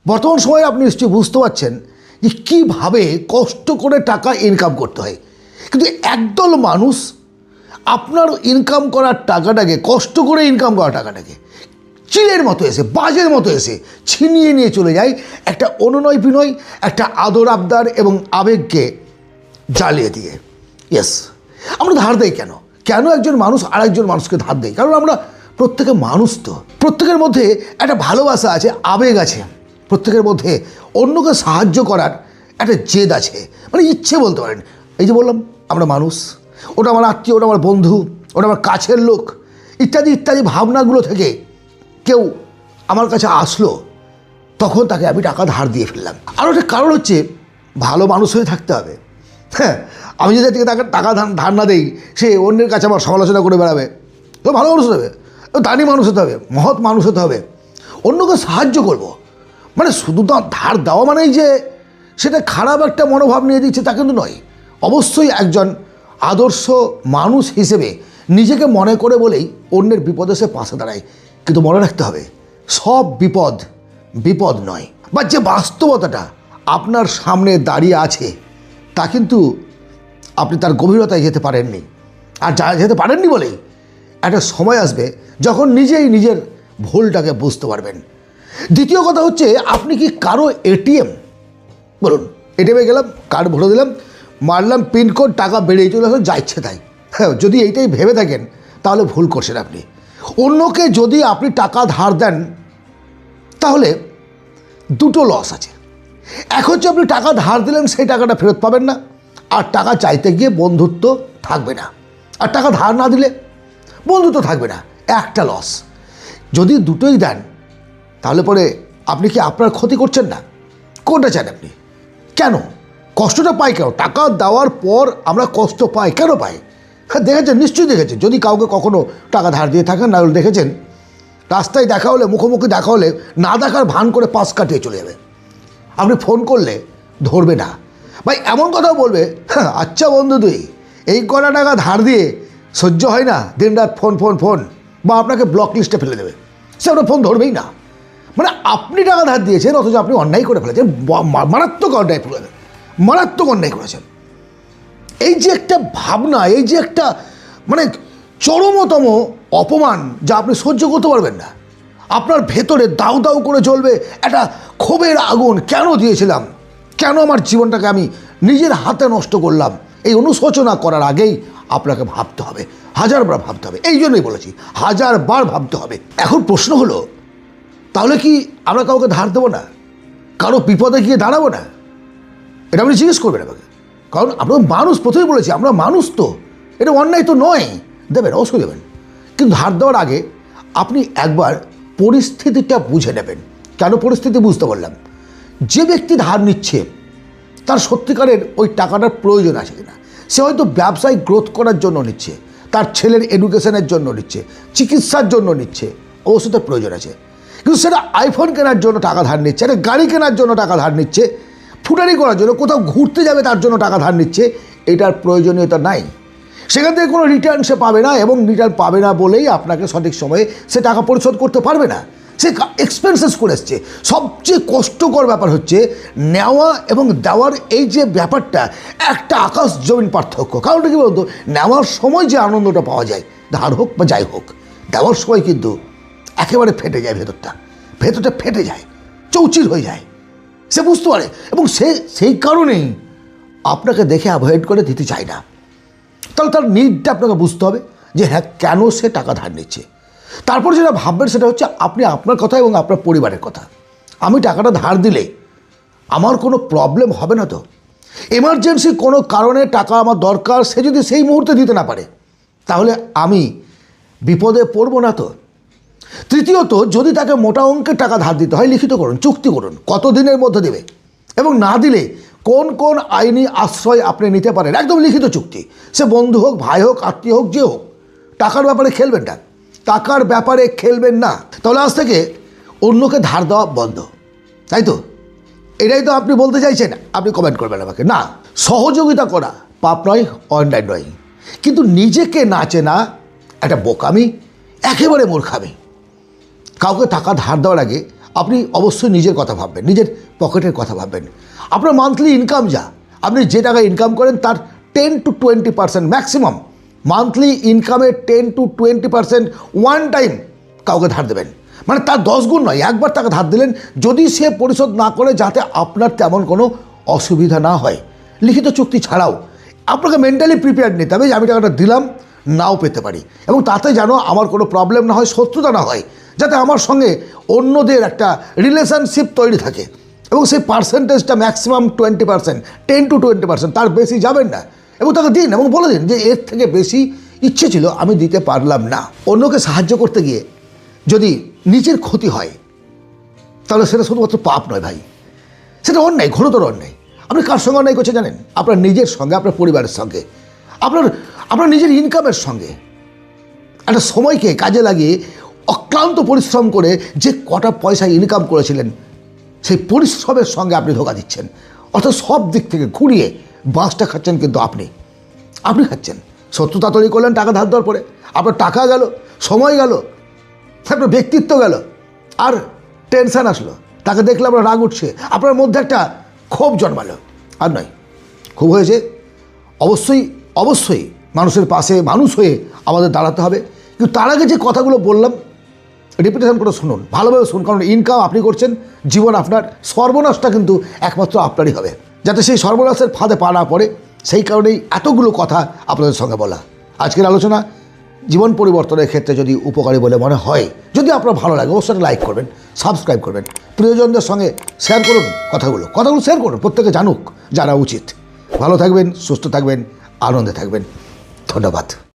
বর্তমান সময়ে আপনি নিশ্চয়ই বুঝতে পারছেন যে কীভাবে কষ্ট করে টাকা ইনকাম করতে হয়, কিন্তু একদল মানুষ আপনার ইনকাম করার টাকাটাকে, কষ্ট করে ইনকাম করা টাকাটাকে চিলের মতো এসে, বাজের মতো এসে ছিনিয়ে নিয়ে চলে যায় একটা অনুনয় বিনয়, একটা আদর আবদার এবং আবেগকে জ্বালিয়ে দিয়ে। ইয়েস, আমরা ধার দেই কেন? কেন একজন মানুষ আরেকজন মানুষকে ধার দেয়? কারণ আমরা প্রত্যেকে মানুষ, তো প্রত্যেকের মধ্যে একটা ভালোবাসা আছে, আবেগ আছে, প্রত্যেকের মধ্যে অন্যকে সাহায্য করার একটা জেদ আছে, মানে ইচ্ছে বলতে পারেন। এই যে বললাম আমরা মানুষ, ওটা আমার আত্মীয়, ওটা আমার বন্ধু, ওটা আমার কাছের লোক, ইত্যাদি ইত্যাদি ভাবনাগুলো থেকে কেউ আমার কাছে আসলো, তখন তাকে আমি টাকা ধার দিয়ে ফেললাম। আরও একটা কারণ হচ্ছে ভালো মানুষ হয়ে থাকতে হবে। হ্যাঁ, আমি যদি তাকে টাকা ধার না দেই, সে অন্যের কাছে আমার সমালোচনা করে বেড়াবে, তো ভালো মানুষ হতে হবে, দানি মানুষ হতে হবে, মহৎ মানুষ হতে হবে, অন্যকে সাহায্য করব। মানে শুধু তো ধার দেওয়া মানেই যে সেটা খারাপ একটা মনোভাব নিয়ে দিচ্ছে তা কিন্তু নয়। অবশ্যই একজন আদর্শ মানুষ হিসেবে নিজেকে মনে করে বলেই অন্যের বিপদে সে পাশে দাঁড়ায়। কিন্তু মনে রাখতে হবে, সব বিপদ বিপদ নয়, বা যে বাস্তবতাটা আপনার সামনে দাঁড়িয়ে আছে তা কিন্তু আপনি তার গভীরতায় যেতে পারেননি। আর যা যেতে পারেননি বলেই একটা সময় আসবে যখন নিজেই নিজের ভুলটাকে বুঝতে পারবেন। দ্বিতীয় কথা হচ্ছে, আপনি কি কারো এটিএম, বলুন এটিএমে গেলাম, কার্ড ভরে দিলাম, মারলাম পিনকোড, টাকা বেরিয়ে চলে আসলো যা ইচ্ছে তাই? হ্যাঁ, যদি এইটাই ভেবে থাকেন তাহলে ভুল করছেন আপনি। অন্যকে যদি আপনি টাকা ধার দেন তাহলে দুটো লস আছে। এক হচ্ছে আপনি টাকা ধার দিলেন, সেই টাকাটা ফেরত পাবেন না, আর টাকা চাইতে গিয়ে বন্ধুত্ব থাকবে না। আর টাকা ধার না দিলে বন্ধুত্ব থাকবে না, একটা লস। যদি দুটোই দেন তাহলে পরে আপনি কি আপনার ক্ষতি করছেন না? কোনটা চান আপনি? কেন কষ্টটা পাই? কেন টাকা দেওয়ার পর আমরা কষ্ট পাই? কেন পাই? হ্যাঁ, দেখেছেন, নিশ্চয়ই দেখেছেন। যদি কাউকে কখনো টাকা ধার দিয়ে থাকেন, না হলে দেখেছেন রাস্তায় দেখা হলে, মুখোমুখি দেখা হলে না দেখার ভান করে পাশ কাটিয়ে চলে যাবে। আপনি ফোন করলে ধরবে না, ভাই এমন কথাও বলবে, হ্যাঁ আচ্ছা বন্ধু তুই এই কটা টাকা ধার দিয়ে সহ্য হয় না, দিন রাত ফোন ফোন ফোন, বা আপনাকে ব্লক লিস্টে ফেলে দেবে, সে আপনার ফোন ধরবেই না। মানে আপনি টাকা ধার দিয়েছেন অথচ আপনি অন্যায় করে ফেলেছেন, মারাত্মক অন্যায় ফেলেছেন, মারাত্মক অন্যায় করেছেন। এই যে একটা ভাবনা, এই যে একটা মানে চরমতম অপমান, যা আপনি সহ্য করতে পারবেন না। আপনার ভেতরে দাউ দাউ করে জ্বলবে একটা ক্ষোভের আগুন। কেন দিয়েছিলাম, কেন আমার জীবনটাকে আমি নিজের হাতে নষ্ট করলাম? এই অনুশোচনা করার আগেই আপনাকে ভাবতে হবে, হাজারবার ভাবতে হবে। এই জন্যই বলেছি, হাজারবার ভাবতে হবে। এখন প্রশ্ন হলো, তাহলে কি আমরা কাউকে ধার দেবো না? কারো বিপদে গিয়ে দাঁড়াবো না? এটা আপনি জিজ্ঞেস করবেন আমাকে, কারণ আমরা মানুষ। প্রথমেই বলেছি আমরা মানুষ, তো এটা অন্যায় তো নয়, দেবেন, অবশ্যই দেবেন। কিন্তু ধার দেওয়ার আগে আপনি একবার পরিস্থিতিটা বুঝে নেবেন। কেন পরিস্থিতি বুঝতে বললাম? যে ব্যক্তি ধার নিচ্ছে তার সত্যিকারের ওই টাকাটার প্রয়োজন আছে কিনা। সে হয়তো ব্যবসায় গ্রোথ করার জন্য নিচ্ছে, তার ছেলের এডুকেশনের জন্য নিচ্ছে, চিকিৎসার জন্য নিচ্ছে, অবশ্যই তার প্রয়োজন আছে। কিন্তু সেটা আইফোন কেনার জন্য টাকা ধার নিচ্ছে, একটা গাড়ি কেনার জন্য টাকা ধার নিচ্ছে, ফুটারি করার জন্য, কোথাও ঘুরতে যাবে তার জন্য টাকা ধার নিচ্ছে, এটার প্রয়োজনীয়তা নাই। সেখান থেকে কোনো রিটার্ন সে পাবে না, এবং রিটার্ন পাবে না বলেই আপনাকে সঠিক সময়ে সে টাকা পরিশোধ করতে পারবে না। সে এক্সপেন্সেস করে এসছে। সবচেয়ে কষ্টকর ব্যাপার হচ্ছে নেওয়া এবং দেওয়ার এই যে ব্যাপারটা, একটা আকাশ জমিন পার্থক্য। কারণটা কি বলতো, নেওয়ার সময় যে আনন্দটা পাওয়া যায়, ধার হোক বা যাই হোক, দেওয়ার সময় কিন্তু একেবারে ফেটে যায়, ভেতরটা ফেটে যায়, চৌচির হয়ে যায়। সে বুঝতে পারে, এবং সেই কারণেই আপনাকে দেখে অ্যাভয়েড করে দিতে চায় না। তাহলে তার নিডটা আপনাকে বুঝতে হবে যে হ্যাঁ, কেন সে টাকা ধার নিচ্ছে। তারপর যেটা ভাববেন সেটা হচ্ছে আপনি আপনার কথা এবং আপনার পরিবারের কথা। আমি টাকাটা ধার দিলে আমার কোনো প্রবলেম হবে না তো? এমার্জেন্সি কোনো কারণে টাকা আমার দরকার, সে যদি সেই মুহূর্তে দিতে না পারে তাহলে আমি বিপদে পড়ব না তো? তৃতীয়ত, যদি তাকে মোটা অঙ্কের টাকা ধার দিতে হয়, লিখিত করুন, চুক্তি করুন কত দিনের মধ্যে দেবে, এবং না দিলে কোন কোন আইনি আশ্রয় আপনি নিতে পারেন, একদম লিখিত চুক্তি। সে বন্ধু হোক, ভাই হোক, আত্মীয় হোক, যে হোক, টাকার ব্যাপারে খেলবেন না, টাকার ব্যাপারে খেলবেন না। তাহলে আজ থেকে অন্যকে ধার দেওয়া বন্ধ, তাই তো? এটাই তো আপনি বলতে চাইছেন। আপনি কমেন্ট করবেন আমাকে। না, সহযোগিতা করা পাপ নয়, অন্যায় নয়, কিন্তু নিজেকে না চেনা একটা বোকামি, একেবারে মূর্খামি। কাউকে টাকা ধার দেওয়ার আগে আপনি অবশ্যই নিজের কথা ভাববেন, নিজের পকেটের কথা ভাববেন। আপনার মান্থলি ইনকাম যা, আপনি যে টাকা ইনকাম করেন তার 10 to 20% ম্যাক্সিমাম মান্থলি ইনকামের 10 to 20% ওয়ান টাইম কাউকে ধার দেবেন। মানে তার 10 গুণ নয়, একবার তাকে ধার দিলেন, যদি সে পরিশোধ না করে যাতে আপনার তেমন কোনো অসুবিধা না হয়। লিখিত চুক্তি ছাড়াও আপনাকে মেন্টালি প্রিপেয়ার্ড নিতে হবে যে আমি টাকাটা দিলাম, নাও পেতে পারি, এবং তাতে যেন আমার কোনো প্রবলেম না হয়, শত্রুতা না হয়, যাতে আমার সঙ্গে অন্যদের একটা রিলেশনশিপ তৈরি থাকে, এবং সেই পার্সেন্টেজটা ম্যাক্সিমাম 20%, 10 to 20%, তার বেশি যাবেন না। এবং তাকে দিন এবং বলে দিন যে এর থেকে বেশি ইচ্ছে ছিল, আমি দিতে পারলাম না। অন্যকে সাহায্য করতে গিয়ে যদি নিজের ক্ষতি হয় তাহলে সেটা শুধুমাত্র পাপ নয় ভাই, সেটা অন্যায়, ঘোরতর অন্যায়। আপনি কার সঙ্গে অন্যায় করছেন জানেন? আপনার নিজের সঙ্গে, আপনার পরিবারের সঙ্গে, আপনার নিজের ইনকামের সঙ্গে। একটা সময়কে কাজে লাগিয়ে অক্লান্ত পরিশ্রম করে যে কটা পয়সা ইনকাম করেছিলেন, সেই পরিশ্রমের সঙ্গে আপনি ধোঁকা দিচ্ছেন। অর্থাৎ সব দিক থেকে ঘুরিয়ে বাঁশটা খাচ্ছেন, কিন্তু আপনি খাচ্ছেন। শত্রুতা তৈরি করলেন টাকা ধার দেওয়ার পরে, আপনার টাকা গেল, সময় গেল, আপনার ব্যক্তিত্ব গেল, আর টেনশন আসলো, তাকে দেখলে আপনার রাগ উঠছে, আপনার মধ্যে একটা ক্ষোভ জন্মালো। আর নয়, ক্ষোভ হয়েছে, অবশ্যই মানুষের পাশে মানুষ হয়ে আমাদের দাঁড়াতে হবে। কিন্তু তার আগে যে কথাগুলো বললাম রিপিটেশন করে শুনুন, ভালোভাবে শুনুন, কারণ ইনকাম আপনি করছেন, জীবন আপনার, সর্বনাশটা কিন্তু একমাত্র আপনারই হবে। যাতে সেই সর্বনাশের ফাঁদে পা না পড়ে, সেই কারণেই এতগুলো কথা আপনাদের সঙ্গে বলা। আজকের আলোচনা জীবন পরিবর্তনের ক্ষেত্রে যদি উপকারী বলে মনে হয়, যদি আপনার ভালো লাগে, অবশ্যই লাইক করবেন, সাবস্ক্রাইব করবেন, প্রিয়জনদের সঙ্গে শেয়ার করুন কথাগুলো শেয়ার করুন, প্রত্যেকে জানুক, জানা উচিত। ভালো থাকবেন, সুস্থ থাকবেন, আনন্দে থাকবেন। ধন্যবাদ।